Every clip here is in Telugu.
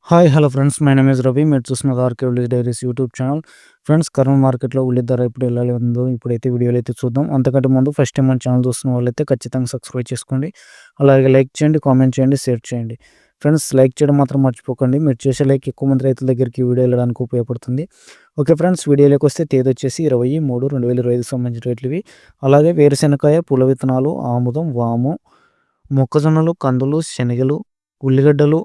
Hi hello friends, my name is Ravi. మీరు చూస్తున్నారు RK village diaries YouTube channel. Friends, corona మార్కెట్లో ఉల్లి ధర ఇప్పుడు ఎలా ఉందో ఇప్పుడైతే వీడియోలో అయితే చూద్దాం. అంతకంటే ముందు ఫస్ట్ టైం మన ఛానల్ చూస్తున్న వాళ్ళైతే ఖచ్చితంగా సబ్స్క్రైబ్ చేసుకోండి. అలాగే లైక్ చేయండి, కామెంట్ చేయండి, షేర్ చేయండి. ఫ్రెండ్స్, లైక్ చేయడం మాత్రం మర్చిపోకండి. మీరు చేసే లైక్ ఎక్కువ మంది రైతుల దగ్గరికి వీడియో వెళ్ళడానికి ఉపయోగపడుతుంది. ఓకే ఫ్రెండ్స్, వీడియోలోకి వస్తే తేదీ వచ్చేసి 23/3/2025 సంబంధించిన రేట్లు ఇవి. అలాగే వేరుశెనకాయ, పూల విత్తనాలు, ఆముదం, వాము, మొక్కజొన్నలు, కందులు, శనగలు, ఉల్లిగడ్డలు,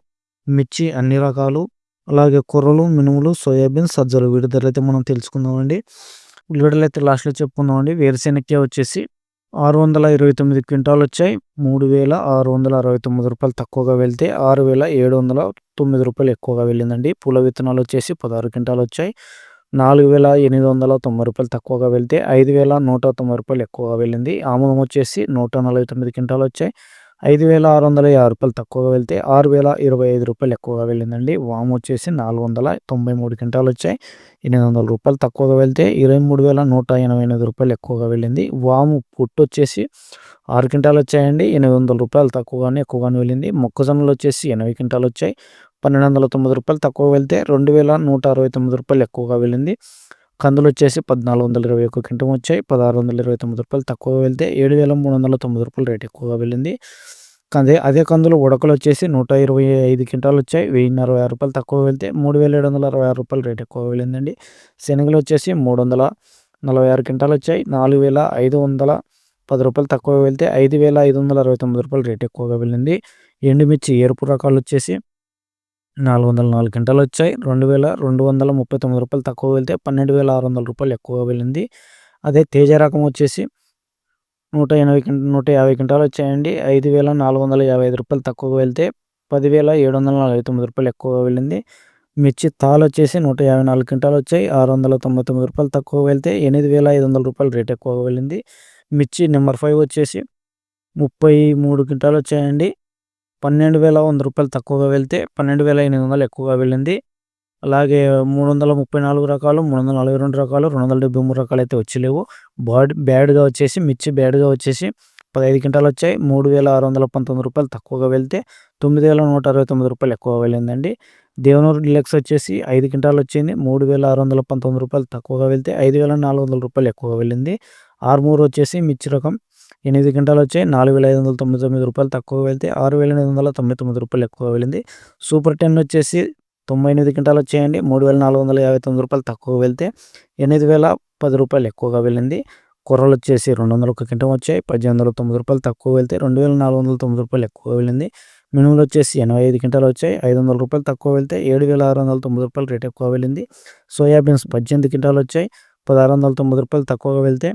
మిర్చి అన్ని రకాలు, అలాగే కొర్రలు, మినుములు, సోయాబీన్, సజ్జలు వీటి ధరలైతే మనం తెలుసుకుందామండి. ఉల్లిగడ్డలు అయితే లాస్ట్‌లో చెప్పుకుందామండి. వేరుశెనగకాయ వచ్చేసి 629 క్వింటాలు వచ్చాయి. రూ. 3,669 తక్కువగా వెళ్తే రూ. 6,709 ఎక్కువగా వెళ్ళిందండి. పూల విత్తనాలు వచ్చేసి 16 క్వింటాలు వచ్చాయి. రూ. 4,890 తక్కువగా వెళ్తే రూ. 5,190 ఎక్కువగా వెళ్ళింది. ఆముదం వచ్చేసి 149 క్వింటాలు వచ్చాయి. రూ. 5,650 తక్కువగా వెళ్తే రూ. 6,025 ఎక్కువగా వెళ్ళిందండి. వాము వచ్చేసి 493 క్వింటాలు వచ్చాయి. రూ. 800 తక్కువగా వెళ్తే రూ. 23,188 ఎక్కువగా వెళ్ళింది. వాము పొట్టు వచ్చేసి 6 క్వింటాలు వచ్చాయండి. రూ. 800 ఎక్కువగానే వెళ్ళింది. మొక్కజొన్నలు వచ్చేసి 80 క్వింటాలు వచ్చాయి. రూ. 1,290 తక్కువ వెళ్తే రూ. 2,169 ఎక్కువగా వెళ్ళింది. కందులు వచ్చేసి 1,421 క్వింటం వచ్చాయి. రూ. 1,629 తక్కువ వెళ్తే రూ. 7,390 రేట్ ఎక్కువగా వెళ్ళింది. అదే కందులు ఉడకలు వచ్చేసి 125 క్వింటాలు వచ్చాయి. రూ. 1,060 తక్కువ వెళ్తే రూ. 3,766 రేట్ ఎక్కువ వెళ్ళిందండి. శనగలు వచ్చేసి 346 క్వింటాలు వచ్చాయి. రూ. 4,510 తక్కువ వెళ్తే రూ. 5,569 రేట్ ఎక్కువగా వెళ్ళింది. ఎండుమిర్చి ఎరుపు రకాలు వచ్చేసి 404 క్వింటాలు వచ్చాయి. రూ. 2,239 తక్కువ వెళ్తే రూ. 12,600 ఎక్కువగా వెళ్ళింది. అదే తేజ రకం వచ్చేసి 150 క్వింటాలు వచ్చాయండి. రూ. 5,455 తక్కువగా వెళ్తే రూ. 10,749 ఎక్కువగా వెళ్ళింది. మిర్చి తాలు వచ్చేసి 154 క్వింటాలు వచ్చాయి. రూ. 699 తక్కువ వెళ్తే రూ. 8,500 రేట్ ఎక్కువగా వెళ్ళింది. మిర్చి నెంబర్ 5 వచ్చేసి 33 క్వింటాలు వచ్చాయండి. రూ. 12,100 తక్కువగా వెళ్తే రూ. 12,800 ఎక్కువగా వెళ్ళింది. అలాగే 334 రకాలు, 342 రకాలు, 273 రకాలు అయితే వచ్చలేవు. బ్యాడ్‌గా వచ్చేసి మిర్చి బ్యాడ్‌గా వచ్చేసి 15 క్వింటాలు వచ్చాయి. రూ. 3,619 తక్కువగా వెళ్తే రూ. 9,169 ఎక్కువగా వెళ్ళిందండి. దేవనూరు డీలక్స్ వచ్చేసి 5 క్వింటాలు వచ్చింది. రూ. 3,619 తక్కువగా వెళ్తే రూ. 5,400 ఎక్కువగా వెళ్ళింది. ఆర్మూర్ వచ్చేసి మిర్చి రకం 8 క్వింటాలు వచ్చాయి. రూ. 4,599 తక్కువ వెళ్తే రూ. 6,899 ఎక్కువగా వెళ్ళింది. సూపర్ 10 వచ్చేసి 98 క్వింటాలు వచ్చాయండి. రూ. 3,459 తక్కువ వెళ్తే రూ. 8,010 ఎక్కువగా వెళ్ళింది. కొర్రలు వచ్చేసి 201 క్వింటం వచ్చాయి. రూ. 1,890 తక్కువ వెళ్తే రూ. 2,490 ఎక్కువగా వెళ్ళింది. మినుములు వచ్చేసి 85 క్వింటాలు వచ్చాయి. రూ. 500 తక్కువ వెళ్తే రూ. 7,690 రేట్ ఎక్కువ వెళ్ళింది. సోయాబీన్స్ 18 క్వింటాలు వచ్చాయి. రూ. 1,690 తక్కువగా వెళ్తే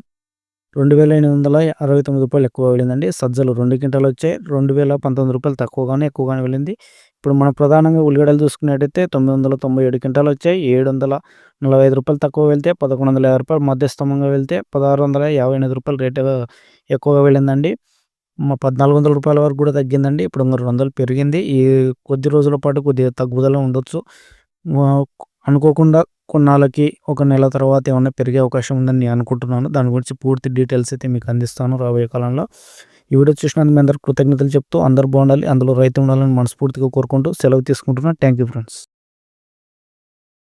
రూ. 2,869 ఎక్కువ వెళ్ళిందండి. సజ్జలు 2 క్వింటాలు వచ్చాయి. రూ. 2,019 ఎక్కువగానే వెళ్ళింది. ఇప్పుడు మనం ప్రధానంగా ఉల్లిగడ్డలు చూసుకున్నట్టయితే 997 క్వింటాలు వచ్చాయి. రూ. 745 తక్కువ వెళ్తే రూ. 1,150 మధ్యస్థంగా వెళ్తే రూ. 1,658 రేట్ ఎక్కువగా వెళ్ళిందండి. రూ. 1,400 వరకు కూడా తగ్గిందండి. ఇప్పుడు 200 పెరిగింది. ఈ కొద్ది రోజుల పాటు కొద్దిగా తగ్గుదల ఉండొచ్చు. అనుకోకుండా కొన్నాళ్ళకి ఒక నెల తర్వాత ఏమన్నా పెరిగే అవకాశం ఉందని నేను అనుకుంటున్నాను. దాని గురించి పూర్తి డీటెయిల్స్ అయితే మీకు అందిస్తాను రాబోయే కాలంలో. ఈ వీడియో చూసినందుకు మీ అందరికి కృతజ్ఞతలు చెప్తూ అందరూ బాగుండాలి, అందులో రైతు ఉండాలని మనస్ఫూర్తిగా కోరుకుంటూ సెలవు తీసుకుంటున్నాను. Thank you friends.